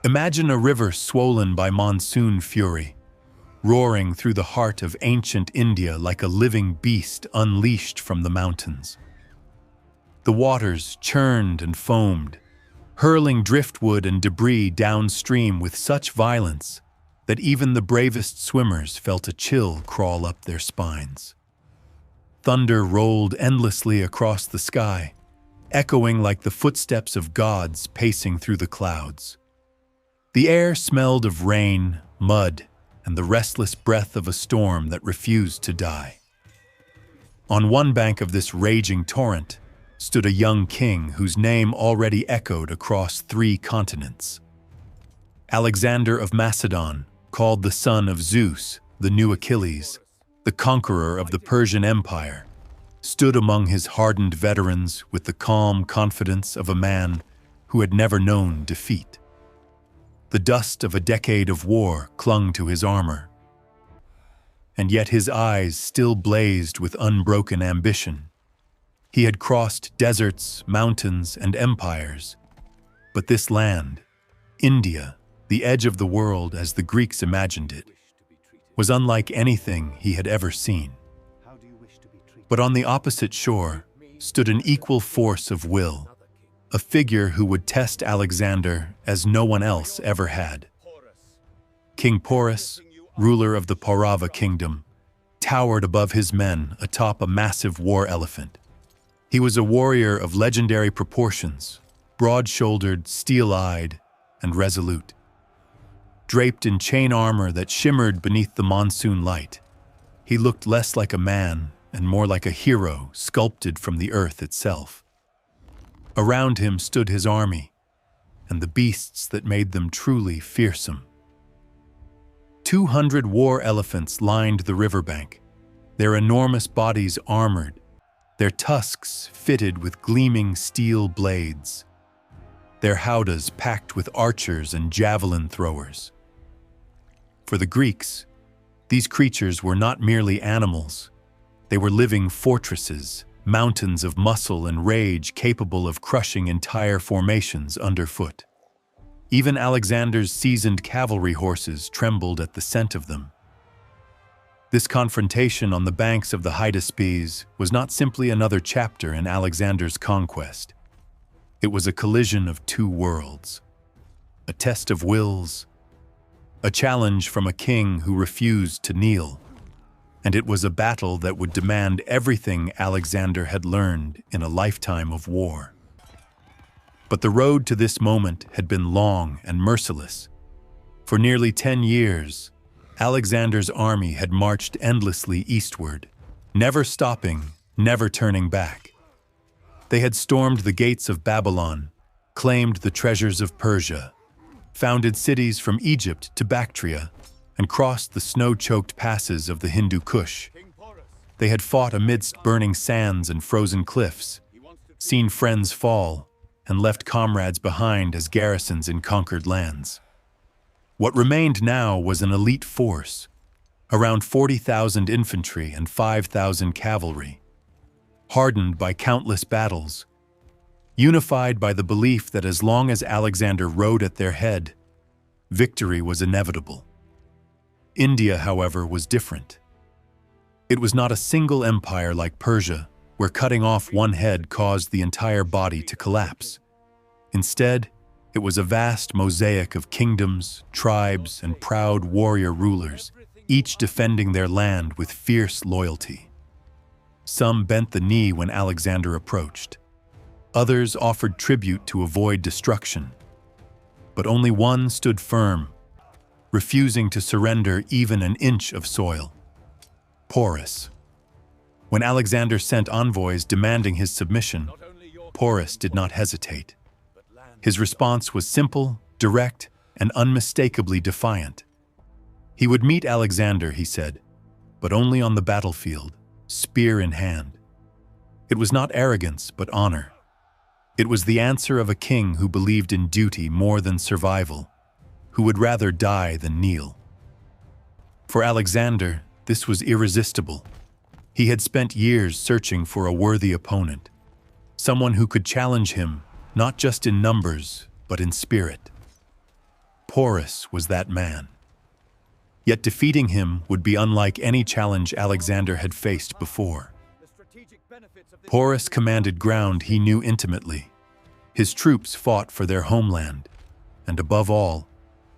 Imagine a river swollen by monsoon fury, roaring through the heart of ancient India like a living beast unleashed from the mountains. The waters churned and foamed, hurling driftwood and debris downstream with such violence that even the bravest swimmers felt a chill crawl up their spines. Thunder rolled endlessly across the sky, echoing like the footsteps of gods pacing through the clouds. The air smelled of rain, mud, and the restless breath of a storm that refused to die. On one bank of this raging torrent stood a young king whose name already echoed across 3 continents. Alexander of Macedon, called the son of Zeus, the new Achilles, the conqueror of the Persian Empire, stood among his hardened veterans with the calm confidence of a man who had never known defeat. The dust of a decade of war clung to his armor, and yet his eyes still blazed with unbroken ambition. He had crossed deserts, mountains, and empires, but this land, India, the edge of the world as the Greeks imagined it, was unlike anything he had ever seen. But on the opposite shore stood an equal force of will, a figure who would test Alexander as no one else ever had. King Porus, ruler of the Paurava kingdom, towered above his men atop a massive war elephant. He was a warrior of legendary proportions, broad-shouldered, steel-eyed, and resolute. Draped in chain armor that shimmered beneath the monsoon light, he looked less like a man and more like a hero sculpted from the earth itself. Around him stood his army, and the beasts that made them truly fearsome. 200 war elephants lined the riverbank, their enormous bodies armored, their tusks fitted with gleaming steel blades, their howdahs packed with archers and javelin throwers. For the Greeks, these creatures were not merely animals. They were living fortresses, mountains of muscle and rage capable of crushing entire formations underfoot. Even Alexander's seasoned cavalry horses trembled at the scent of them. This confrontation on the banks of the Hydaspes was not simply another chapter in Alexander's conquest. It was a collision of 2 worlds, a test of wills, a challenge from a king who refused to kneel, and it was a battle that would demand everything Alexander had learned in a lifetime of war. But the road to this moment had been long and merciless. For nearly 10 years, Alexander's army had marched endlessly eastward, never stopping, never turning back. They had stormed the gates of Babylon, claimed the treasures of Persia, founded cities from Egypt to Bactria, and crossed the snow-choked passes of the Hindu Kush. They had fought amidst burning sands and frozen cliffs, seen friends fall, and left comrades behind as garrisons in conquered lands. What remained now was an elite force, around 40,000 infantry and 5,000 cavalry, hardened by countless battles, unified by the belief that as long as Alexander rode at their head, victory was inevitable. India, however, was different. It was not a single empire like Persia, where cutting off one head caused the entire body to collapse. Instead, it was a vast mosaic of kingdoms, tribes, and proud warrior rulers, each defending their land with fierce loyalty. Some bent the knee when Alexander approached. Others offered tribute to avoid destruction. But only one stood firm, refusing to surrender even an inch of soil: Porus. When Alexander sent envoys demanding his submission, Porus did not hesitate. His response was simple, direct, and unmistakably defiant. He would meet Alexander, he said, but only on the battlefield, spear in hand. It was not arrogance, but honor. It was the answer of a king who believed in duty more than survival, who would rather die than kneel. For Alexander, this was irresistible. He had spent years searching for a worthy opponent, someone who could challenge him not just in numbers, but in spirit. Porus was that man. Yet defeating him would be unlike any challenge Alexander had faced before. Porus commanded ground he knew intimately. His troops fought for their homeland, and above all,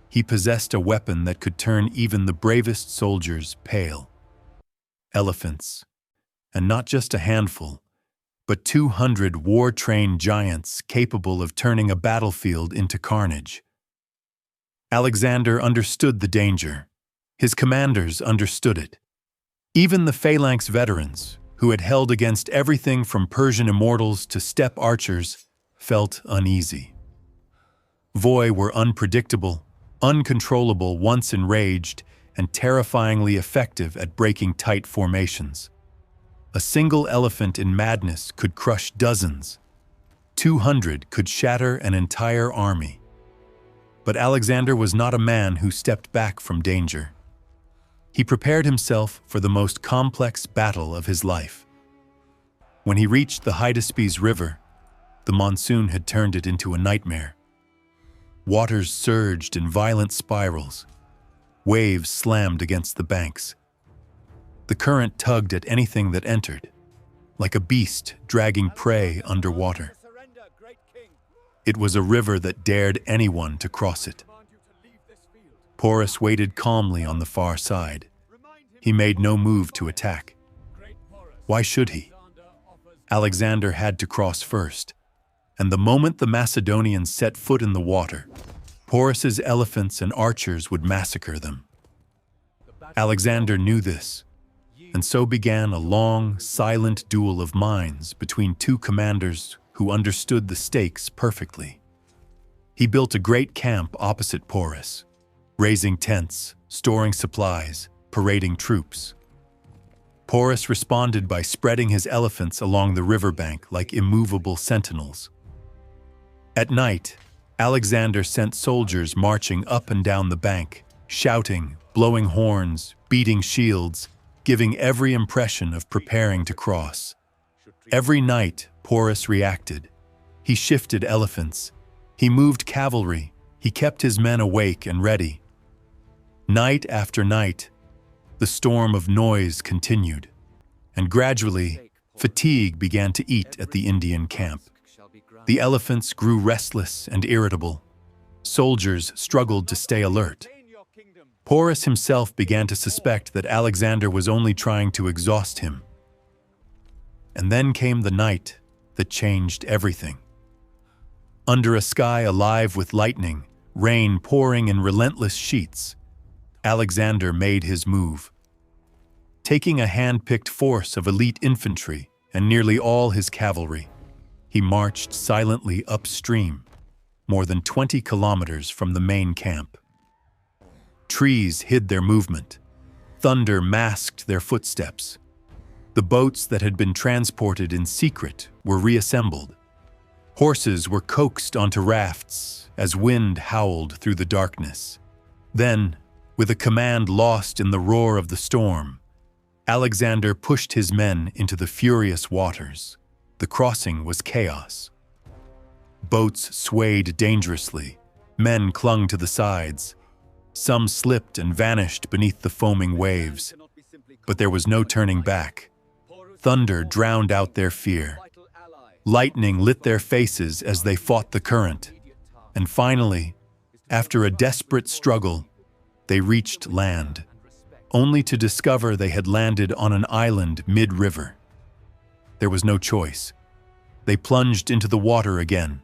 he possessed a weapon that could turn even the bravest soldiers pale. Elephants, and not just a handful, but 200 war-trained giants capable of turning a battlefield into carnage. Alexander understood the danger. His commanders understood it. Even the phalanx veterans, who had held against everything from Persian immortals to steppe archers, felt uneasy. Voi were unpredictable, uncontrollable once enraged, and terrifyingly effective at breaking tight formations. A single elephant in madness could crush dozens. 200 could shatter an entire army. But Alexander was not a man who stepped back from danger. He prepared himself for the most complex battle of his life. When he reached the Hydaspes River, the monsoon had turned it into a nightmare. Waters surged in violent spirals. Waves slammed against the banks. The current tugged at anything that entered, like a beast dragging prey underwater. It was a river that dared anyone to cross it. Porus waited calmly on the far side. He made no move to attack. Why should he? Alexander had to cross first, and the moment the Macedonians set foot in the water, Porus's elephants and archers would massacre them. Alexander knew this, and so began a long, silent duel of minds between two commanders who understood the stakes perfectly. He built a great camp opposite Porus, raising tents, storing supplies, parading troops. Porus responded by spreading his elephants along the riverbank like immovable sentinels. At night, Alexander sent soldiers marching up and down the bank, shouting, blowing horns, beating shields, giving every impression of preparing to cross. Every night, Porus reacted. He shifted elephants. He moved cavalry. He kept his men awake and ready. Night after night, the storm of noise continued, and gradually, fatigue began to eat at the Indian camp. The elephants grew restless and irritable. Soldiers struggled to stay alert. Porus himself began to suspect that Alexander was only trying to exhaust him. And then came the night that changed everything. Under a sky alive with lightning, rain pouring in relentless sheets, Alexander made his move. Taking a hand-picked force of elite infantry and nearly all his cavalry, he marched silently upstream, more than 20 kilometers from the main camp. Trees hid their movement. Thunder masked their footsteps. The boats that had been transported in secret were reassembled. Horses were coaxed onto rafts as wind howled through the darkness. Then, with a command lost in the roar of the storm, Alexander pushed his men into the furious waters. The crossing was chaos. Boats swayed dangerously. Men clung to the sides. Some slipped and vanished beneath the foaming waves. But there was no turning back. Thunder drowned out their fear. Lightning lit their faces as they fought the current. And finally, after a desperate struggle, they reached land, only to discover they had landed on an island mid-river. There was no choice. They plunged into the water again,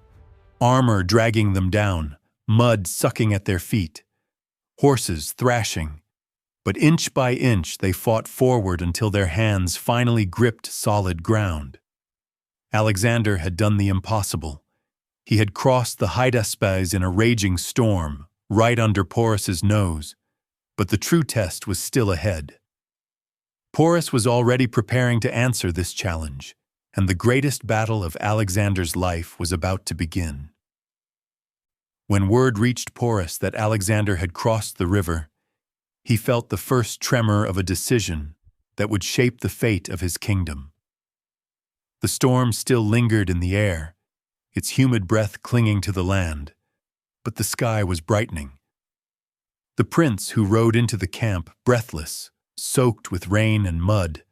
armor dragging them down, mud sucking at their feet, horses thrashing. But inch by inch they fought forward until their hands finally gripped solid ground. Alexander had done the impossible. He had crossed the Hydaspes in a raging storm, right under Porus's nose, but the true test was still ahead. Porus was already preparing to answer this challenge, and the greatest battle of Alexander's life was about to begin. When word reached Porus that Alexander had crossed the river, he felt the first tremor of a decision that would shape the fate of his kingdom. The storm still lingered in the air, its humid breath clinging to the land, but the sky was brightening. The prince, who rode into the camp breathless, soaked with rain and mud,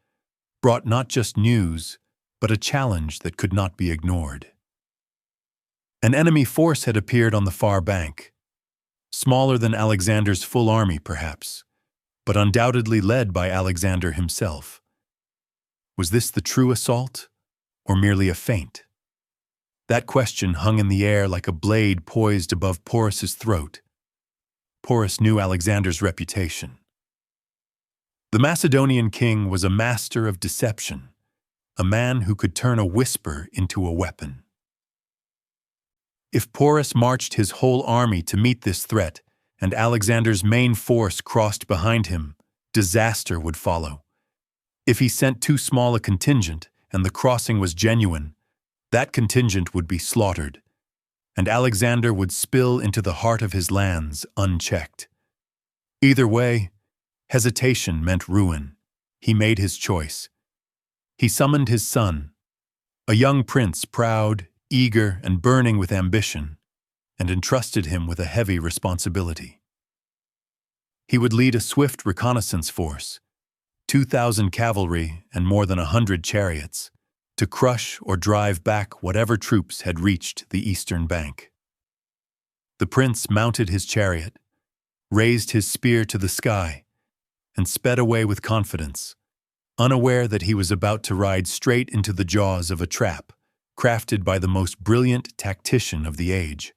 brought not just news, but a challenge that could not be ignored. An enemy force had appeared on the far bank, smaller than Alexander's full army perhaps, but undoubtedly led by Alexander himself. Was this the true assault, or merely a feint? That question hung in the air like a blade poised above Porus's throat. Porus knew Alexander's reputation. The Macedonian king was a master of deception, a man who could turn a whisper into a weapon. If Porus marched his whole army to meet this threat, and Alexander's main force crossed behind him, disaster would follow. If he sent too small a contingent, and the crossing was genuine, that contingent would be slaughtered, and Alexander would spill into the heart of his lands unchecked. Either way, hesitation meant ruin. He made his choice. He summoned his son, a young prince proud, eager, and burning with ambition, and entrusted him with a heavy responsibility. He would lead a swift reconnaissance force, 2,000 cavalry and more than 100 chariots, to crush or drive back whatever troops had reached the eastern bank. The prince mounted his chariot, raised his spear to the sky, and sped away with confidence, unaware that he was about to ride straight into the jaws of a trap crafted by the most brilliant tactician of the age.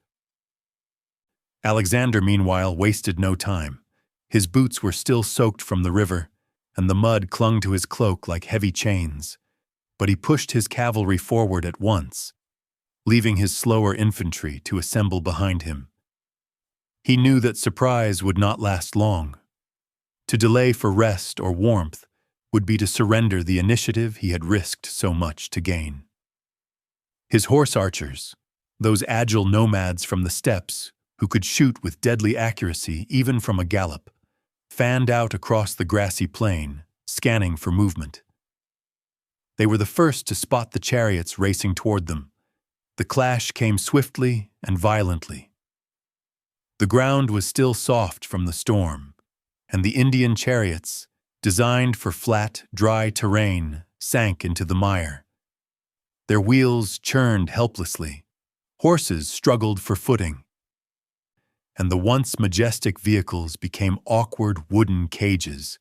Alexander, meanwhile, wasted no time. His boots were still soaked from the river, and the mud clung to his cloak like heavy chains. But he pushed his cavalry forward at once, leaving his slower infantry to assemble behind him. He knew that surprise would not last long. To delay for rest or warmth would be to surrender the initiative he had risked so much to gain. His horse archers, those agile nomads from the steppes who could shoot with deadly accuracy even from a gallop, fanned out across the grassy plain, scanning for movement. They were the first to spot the chariots racing toward them. The clash came swiftly and violently. The ground was still soft from the storm, and the Indian chariots, designed for flat, dry terrain, sank into the mire. Their wheels churned helplessly. Horses struggled for footing, and the once majestic vehicles became awkward wooden cages.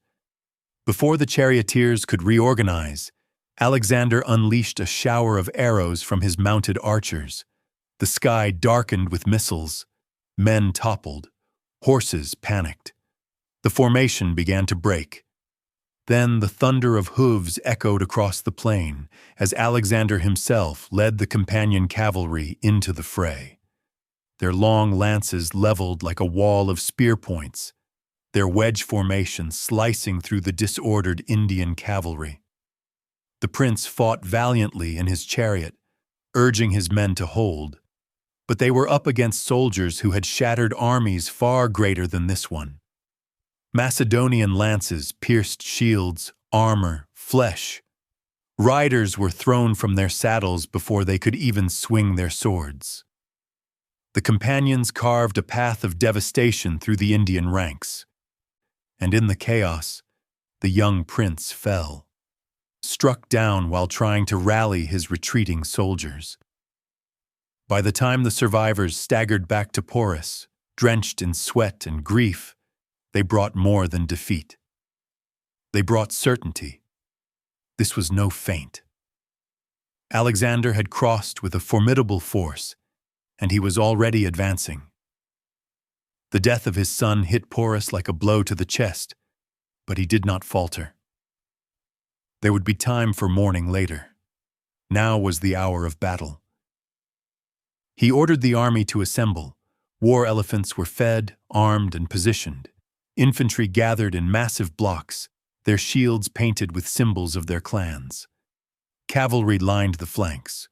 Before the charioteers could reorganize, Alexander unleashed a shower of arrows from his mounted archers. The sky darkened with missiles. Men toppled. Horses panicked. The formation began to break. Then the thunder of hooves echoed across the plain as Alexander himself led the companion cavalry into the fray. Their long lances leveled like a wall of spear points, their wedge formation slicing through the disordered Indian cavalry. The prince fought valiantly in his chariot, urging his men to hold, but they were up against soldiers who had shattered armies far greater than this one. Macedonian lances pierced shields, armor, flesh. Riders were thrown from their saddles before they could even swing their swords. The companions carved a path of devastation through the Indian ranks. And in the chaos, the young prince fell, struck down while trying to rally his retreating soldiers. By the time the survivors staggered back to Porus, drenched in sweat and grief, they brought more than defeat. They brought certainty. This was no feint. Alexander had crossed with a formidable force, and he was already advancing. The death of his son hit Porus like a blow to the chest, but he did not falter. There would be time for mourning later. Now was the hour of battle. He ordered the army to assemble. War elephants were fed, armed, and positioned. Infantry gathered in massive blocks, their shields painted with symbols of their clans. Cavalry lined the flanks.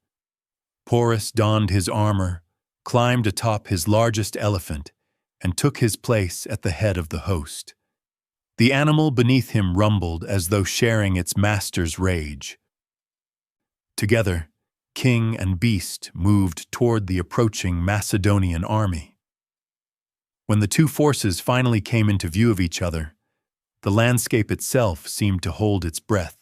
Porus donned his armor, climbed atop his largest elephant, and took his place at the head of the host. The animal beneath him rumbled as though sharing its master's rage. Together, king and beast moved toward the approaching Macedonian army. When the two forces finally came into view of each other, the landscape itself seemed to hold its breath.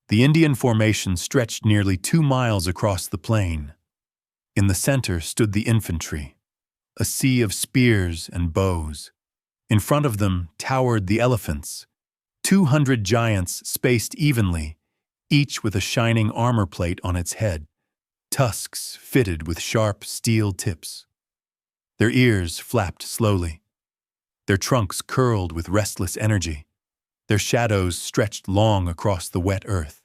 The Indian formation stretched nearly 2 miles across the plain. In the center stood the infantry, a sea of spears and bows. In front of them towered the elephants, 200 giants spaced evenly, each with a shining armor plate on its head, tusks fitted with sharp steel tips. Their ears flapped slowly. Their trunks curled with restless energy. Their shadows stretched long across the wet earth.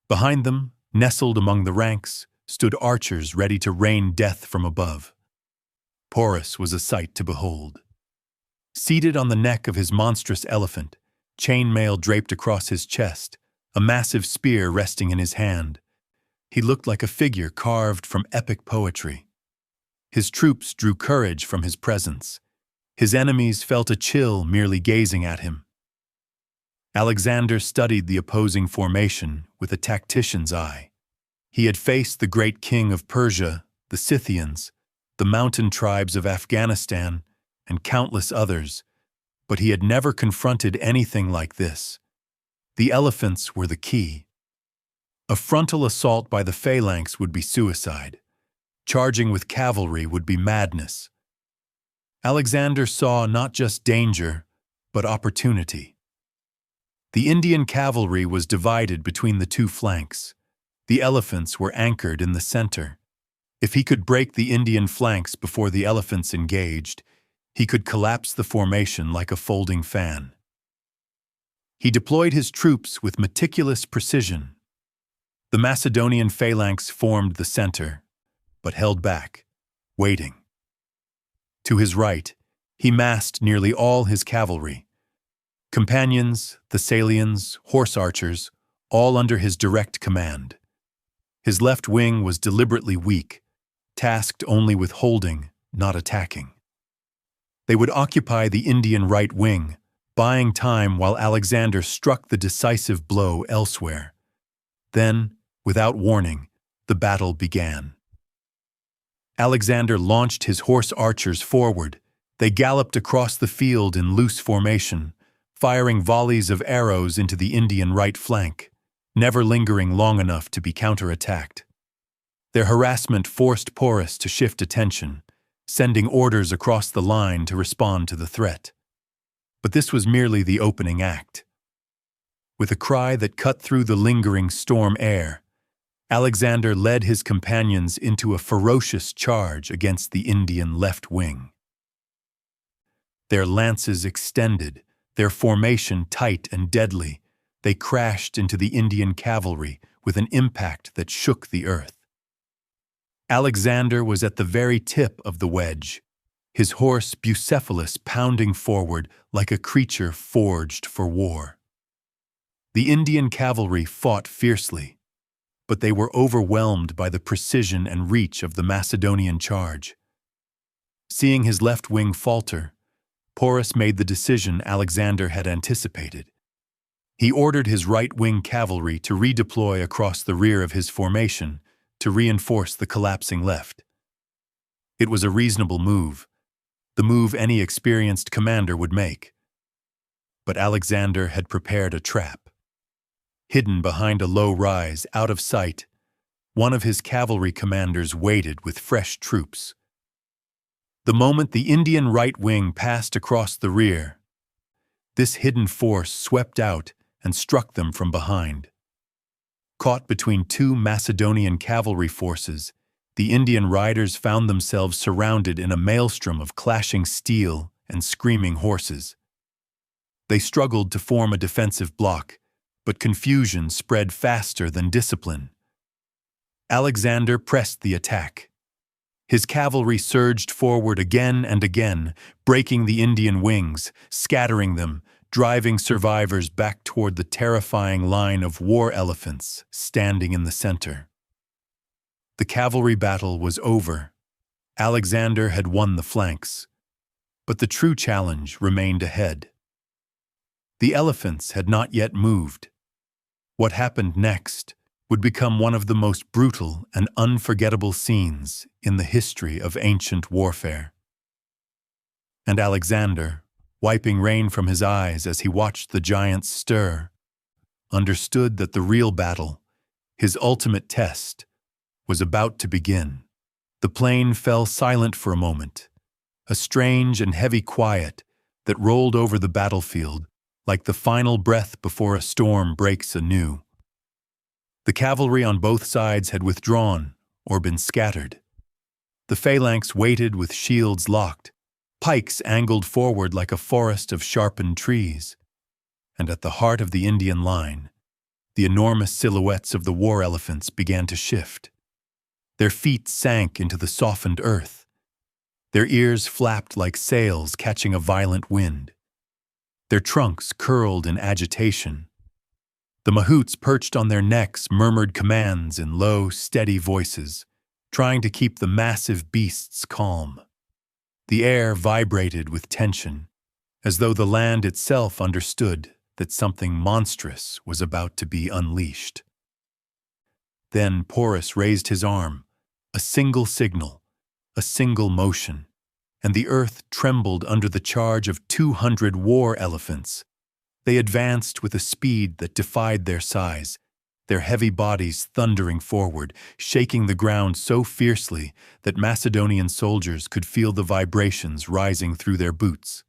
Behind them, nestled among the ranks, stood archers ready to rain death from above. Porus was a sight to behold. Seated on the neck of his monstrous elephant, chainmail draped across his chest, a massive spear resting in his hand, he looked like a figure carved from epic poetry. His troops drew courage from his presence. His enemies felt a chill merely gazing at him. Alexander studied the opposing formation with a tactician's eye. He had faced the great king of Persia, the Scythians, the mountain tribes of Afghanistan, and countless others, but he had never confronted anything like this. The elephants were the key. A frontal assault by the phalanx would be suicide. Charging with cavalry would be madness. Alexander saw not just danger, but opportunity. The Indian cavalry was divided between the two flanks. The elephants were anchored in the center. If he could break the Indian flanks before the elephants engaged, he could collapse the formation like a folding fan. He deployed his troops with meticulous precision. The Macedonian phalanx formed the center, but held back, waiting. To his right, he massed nearly all his cavalry. Companions, Thessalians, horse archers, all under his direct command. His left wing was deliberately weak, tasked only with holding, not attacking. They would occupy the Indian right wing, buying time while Alexander struck the decisive blow elsewhere. Then, without warning, the battle began. Alexander launched his horse archers forward. They galloped across the field in loose formation, firing volleys of arrows into the Indian right flank, never lingering long enough to be counterattacked. Their harassment forced Porus to shift attention, sending orders across the line to respond to the threat. But this was merely the opening act. With a cry that cut through the lingering storm air, Alexander led his companions into a ferocious charge against the Indian left wing. Their lances extended, their formation tight and deadly, they crashed into the Indian cavalry with an impact that shook the earth. Alexander was at the very tip of the wedge, his horse Bucephalus pounding forward like a creature forged for war. The Indian cavalry fought fiercely, but they were overwhelmed by the precision and reach of the Macedonian charge. Seeing his left wing falter, Porus made the decision Alexander had anticipated. He ordered his right-wing cavalry to redeploy across the rear of his formation to reinforce the collapsing left. It was a reasonable move, the move any experienced commander would make. But Alexander had prepared a trap. Hidden behind a low rise, out of sight, one of his cavalry commanders waited with fresh troops. The moment the Indian right wing passed across the rear, this hidden force swept out and struck them from behind. Caught between two Macedonian cavalry forces, the Indian riders found themselves surrounded in a maelstrom of clashing steel and screaming horses. They struggled to form a defensive block, but confusion spread faster than discipline. Alexander pressed the attack. His cavalry surged forward again and again, breaking the Indian wings, scattering them, driving survivors back toward the terrifying line of war elephants standing in the center. The cavalry battle was over. Alexander had won the flanks, but the true challenge remained ahead. The elephants had not yet moved. What happened next would become one of the most brutal and unforgettable scenes in the history of ancient warfare. And Alexander, wiping rain from his eyes as he watched the giants stir, understood that the real battle, his ultimate test, was about to begin. The plain fell silent for a moment, a strange and heavy quiet that rolled over the battlefield like the final breath before a storm breaks anew. The cavalry on both sides had withdrawn or been scattered. The phalanx waited with shields locked, pikes angled forward like a forest of sharpened trees. And at the heart of the Indian line, the enormous silhouettes of the war elephants began to shift. Their feet sank into the softened earth. Their ears flapped like sails catching a violent wind. Their trunks curled in agitation. The mahouts perched on their necks murmured commands in low, steady voices, trying to keep the massive beasts calm. The air vibrated with tension, as though the land itself understood that something monstrous was about to be unleashed. Then Porus raised his arm, a single signal, a single motion, and the earth trembled under the charge of 200 war elephants. They advanced with a speed that defied their size, their heavy bodies thundering forward, shaking the ground so fiercely that Macedonian soldiers could feel the vibrations rising through their boots.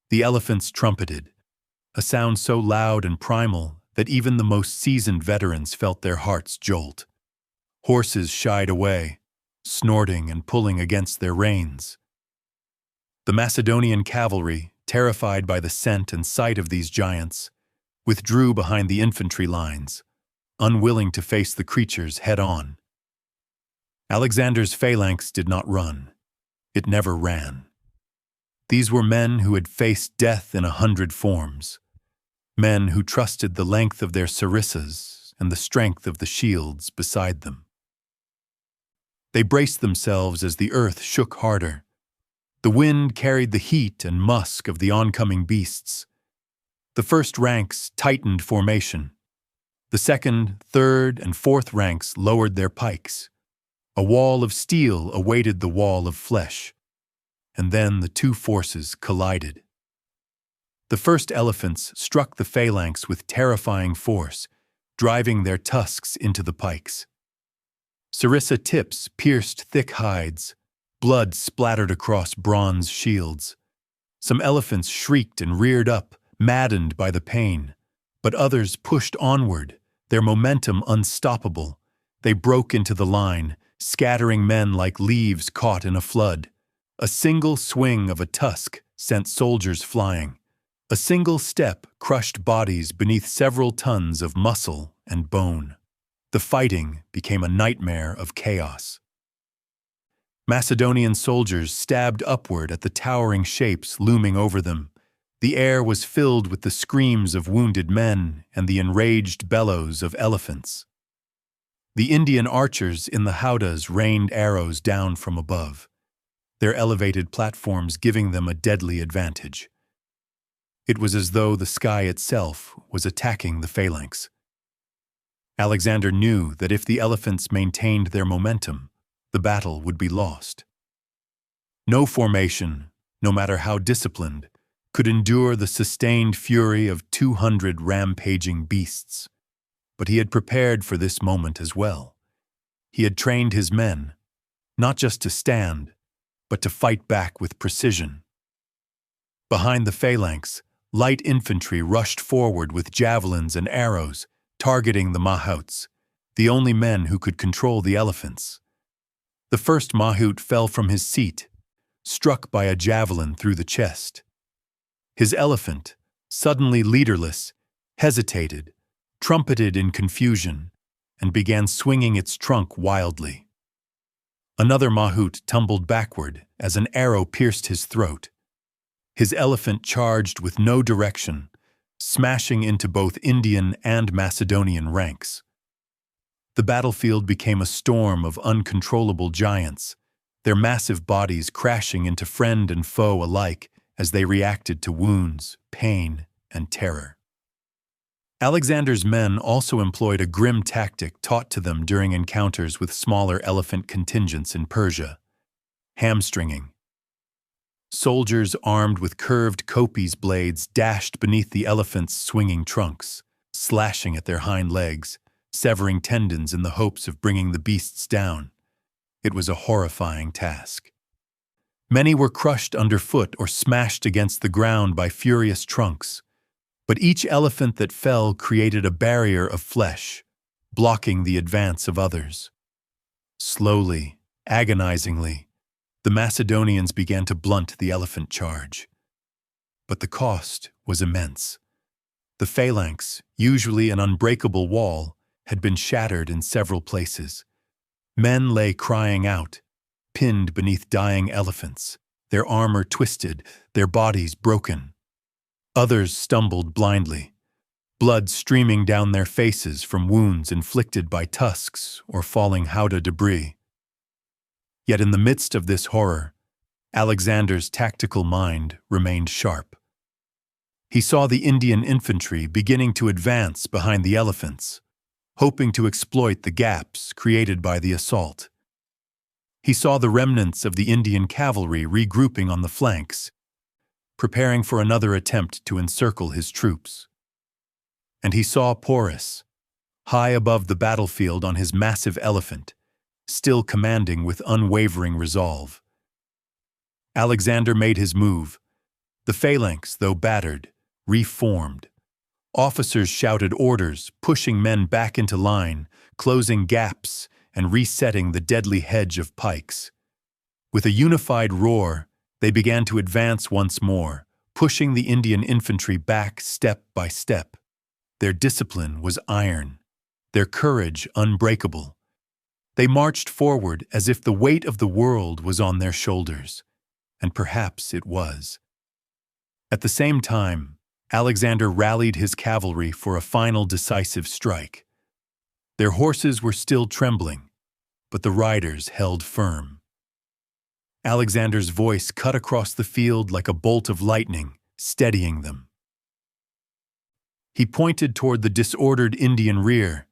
The elephants trumpeted, a sound so loud and primal that even the most seasoned veterans felt their hearts jolt. Horses shied away, snorting and pulling against their reins. The Macedonian cavalry, terrified by the scent and sight of these giants, withdrew behind the infantry lines, unwilling to face the creatures head-on. Alexander's phalanx did not run. It never ran. These were men who had faced death in 100 forms, men who trusted the length of their sarissas and the strength of the shields beside them. They braced themselves as the earth shook harder. The wind carried the heat and musk of the oncoming beasts. The first ranks tightened formation. The second, third, and fourth ranks lowered their pikes. A wall of steel awaited the wall of flesh. And then the two forces collided. The first elephants struck the phalanx with terrifying force, driving their tusks into the pikes. Sarissa tips pierced thick hides. Blood splattered across bronze shields. Some elephants shrieked and reared up, maddened by the pain, but others pushed onward, their momentum unstoppable. They broke into the line, scattering men like leaves caught in a flood. A single swing of a tusk sent soldiers flying. A single step crushed bodies beneath several tons of muscle and bone. The fighting became a nightmare of chaos. Macedonian soldiers stabbed upward at the towering shapes looming over them. The air was filled with the screams of wounded men and the enraged bellows of elephants. The Indian archers in the howdahs rained arrows down from above, their elevated platforms giving them a deadly advantage. It was as though the sky itself was attacking the phalanx. Alexander knew that if the elephants maintained their momentum, the battle would be lost. No formation, no matter how disciplined, could endure the sustained fury of 200 rampaging beasts. But he had prepared for this moment as well. He had trained his men, not just to stand, but to fight back with precision. Behind the phalanx, light infantry rushed forward with javelins and arrows, targeting the mahouts, the only men who could control the elephants. The first mahout fell from his seat, struck by a javelin through the chest. His elephant, suddenly leaderless, hesitated, trumpeted in confusion, and began swinging its trunk wildly. Another mahout tumbled backward as an arrow pierced his throat. His elephant charged with no direction, smashing into both Indian and Macedonian ranks. The battlefield became a storm of uncontrollable giants, their massive bodies crashing into friend and foe alike as they reacted to wounds, pain, and terror. Alexander's men also employed a grim tactic taught to them during encounters with smaller elephant contingents in Persia: hamstringing. Soldiers armed with curved kopis blades dashed beneath the elephant's swinging trunks, slashing at their hind legs, severing tendons in the hopes of bringing the beasts down. It was a horrifying task. Many were crushed underfoot or smashed against the ground by furious trunks, but each elephant that fell created a barrier of flesh, blocking the advance of others. Slowly, agonizingly, the Macedonians began to blunt the elephant charge. But the cost was immense. The phalanx, usually an unbreakable wall, had been shattered in several places. Men lay crying out, pinned beneath dying elephants, their armor twisted, their bodies broken. Others stumbled blindly, blood streaming down their faces from wounds inflicted by tusks or falling howdah debris. Yet in the midst of this horror, Alexander's tactical mind remained sharp. He saw the Indian infantry beginning to advance behind the elephants, hoping to exploit the gaps created by the assault. He saw the remnants of the Indian cavalry regrouping on the flanks, preparing for another attempt to encircle his troops. And he saw Porus, high above the battlefield on his massive elephant, still commanding with unwavering resolve. Alexander made his move. The phalanx, though battered, reformed. Officers shouted orders, pushing men back into line, closing gaps, and resetting the deadly hedge of pikes. With a unified roar, they began to advance once more, pushing the Indian infantry back step by step. Their discipline was iron, their courage unbreakable. They marched forward as if the weight of the world was on their shoulders, and perhaps it was. At the same time, Alexander rallied his cavalry for a final decisive strike. Their horses were still trembling, but the riders held firm. Alexander's voice cut across the field like a bolt of lightning, steadying them. He pointed toward the disordered Indian rear,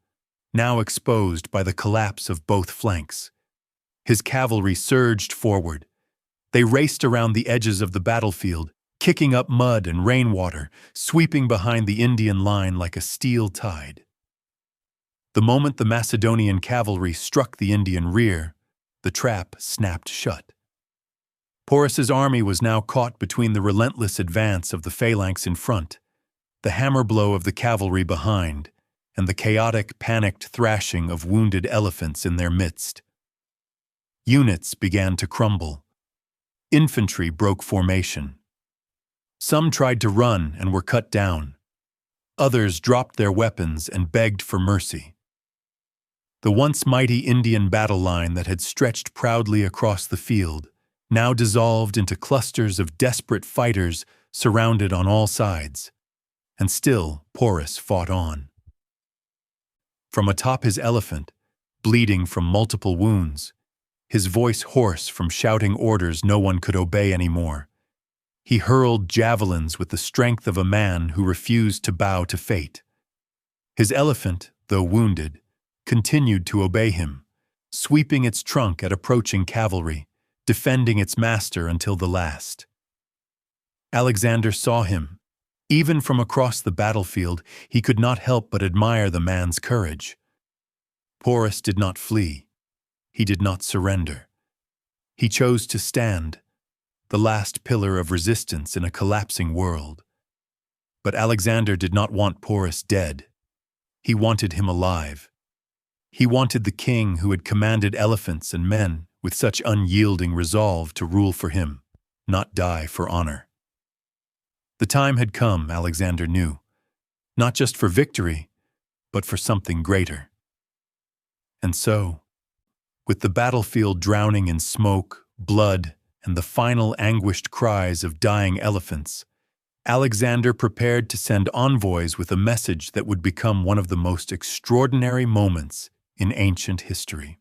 now exposed by the collapse of both flanks. His cavalry surged forward. They raced around the edges of the battlefield, kicking up mud and rainwater, sweeping behind the Indian line like a steel tide. The moment the Macedonian cavalry struck the Indian rear, the trap snapped shut. Porus's army was now caught between the relentless advance of the phalanx in front, the hammer blow of the cavalry behind, and the chaotic, panicked thrashing of wounded elephants in their midst. Units began to crumble. Infantry broke formation. Some tried to run and were cut down. Others dropped their weapons and begged for mercy. The once mighty Indian battle line that had stretched proudly across the field now dissolved into clusters of desperate fighters surrounded on all sides. And still Porus fought on. From atop his elephant, bleeding from multiple wounds, his voice hoarse from shouting orders no one could obey anymore, he hurled javelins with the strength of a man who refused to bow to fate. His elephant, though wounded, continued to obey him, sweeping its trunk at approaching cavalry, defending its master until the last. Alexander saw him. Even from across the battlefield, he could not help but admire the man's courage. Porus did not flee. He did not surrender. He chose to stand, the last pillar of resistance in a collapsing world. But Alexander did not want Porus dead. He wanted him alive. He wanted the king who had commanded elephants and men with such unyielding resolve to rule for him, not die for honor. The time had come, Alexander knew, not just for victory, but for something greater. And so, with the battlefield drowning in smoke, blood, and the final anguished cries of dying elephants, Alexander prepared to send envoys with a message that would become one of the most extraordinary moments in ancient history.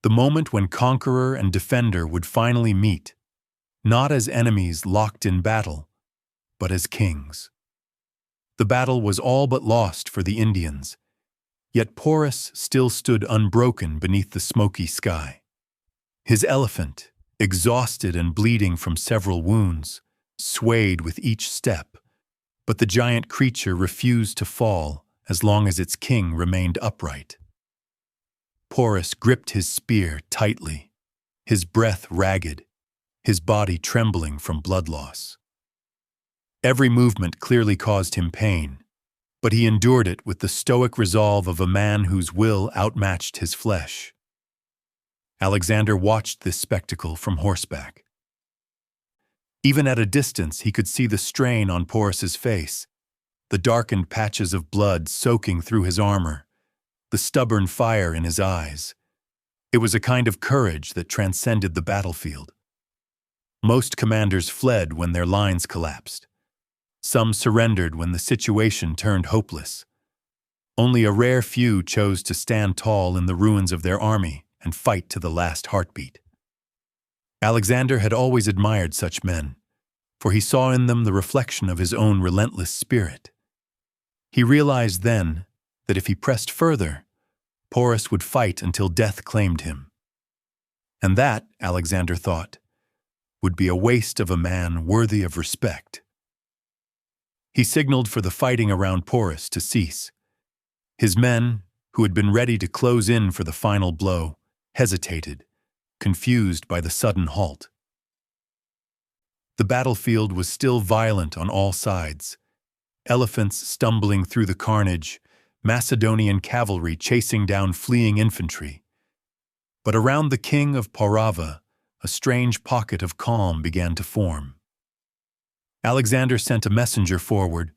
The moment when conqueror and defender would finally meet, not as enemies locked in battle, but as kings. The battle was all but lost for the Indians, yet Porus still stood unbroken beneath the smoky sky. His elephant, exhausted and bleeding from several wounds, swayed with each step, but the giant creature refused to fall as long as its king remained upright. Porus gripped his spear tightly, his breath ragged, his body trembling from blood loss. Every movement clearly caused him pain, but he endured it with the stoic resolve of a man whose will outmatched his flesh. Alexander watched this spectacle from horseback. Even at a distance, he could see the strain on Porus's face, the darkened patches of blood soaking through his armor, the stubborn fire in his eyes. It was a kind of courage that transcended the battlefield. Most commanders fled when their lines collapsed. Some surrendered when the situation turned hopeless. Only a rare few chose to stand tall in the ruins of their army and fight to the last heartbeat. Alexander had always admired such men, for he saw in them the reflection of his own relentless spirit. He realized then that if he pressed further, Porus would fight until death claimed him. And that, Alexander thought, would be a waste of a man worthy of respect. He signaled for the fighting around Porus to cease. His men, who had been ready to close in for the final blow, hesitated, confused by the sudden halt. The battlefield was still violent on all sides. Elephants stumbling through the carnage, Macedonian cavalry chasing down fleeing infantry. But around the king of Parava, a strange pocket of calm began to form. Alexander sent a messenger forward,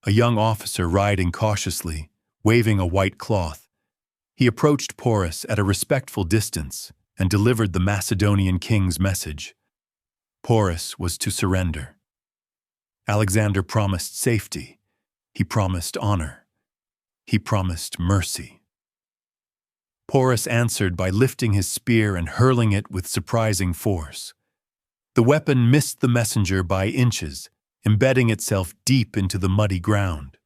a young officer riding cautiously, waving a white cloth. He approached Porus at a respectful distance and delivered the Macedonian king's message. Porus was to surrender. Alexander promised safety. He promised honor. He promised mercy. Porus answered by lifting his spear and hurling it with surprising force. The weapon missed the messenger by inches, embedding itself deep into the muddy ground.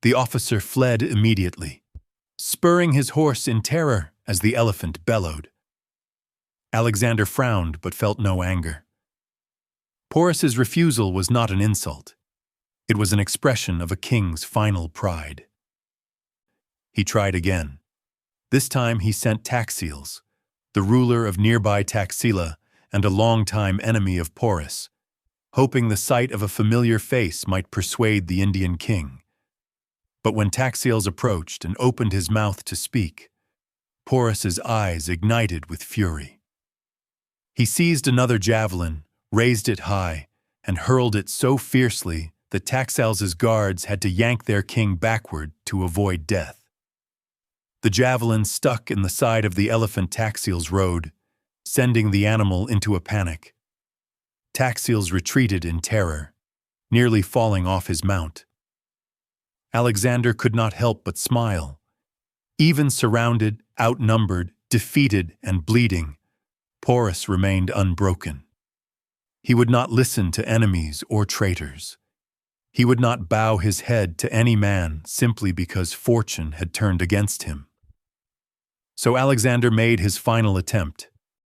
The officer fled immediately, spurring his horse in terror as the elephant bellowed. Alexander frowned but felt no anger. Porus's refusal was not an insult. It was an expression of a king's final pride. He tried again. This time he sent Taxiles, the ruler of nearby Taxila and a longtime enemy of Porus, hoping the sight of a familiar face might persuade the Indian king. But when Taxiles approached and opened his mouth to speak, Porus's eyes ignited with fury. He seized another javelin, raised it high, and hurled it so fiercely that Taxiles' guards had to yank their king backward to avoid death. The javelin stuck in the side of the elephant Taxiles rode, sending the animal into a panic. Taxiles retreated in terror, nearly falling off his mount. Alexander could not help but smile. Even surrounded, outnumbered, defeated, and bleeding, Porus remained unbroken. He would not listen to enemies or traitors. He would not bow his head to any man simply because fortune had turned against him. So Alexander made his final attempt.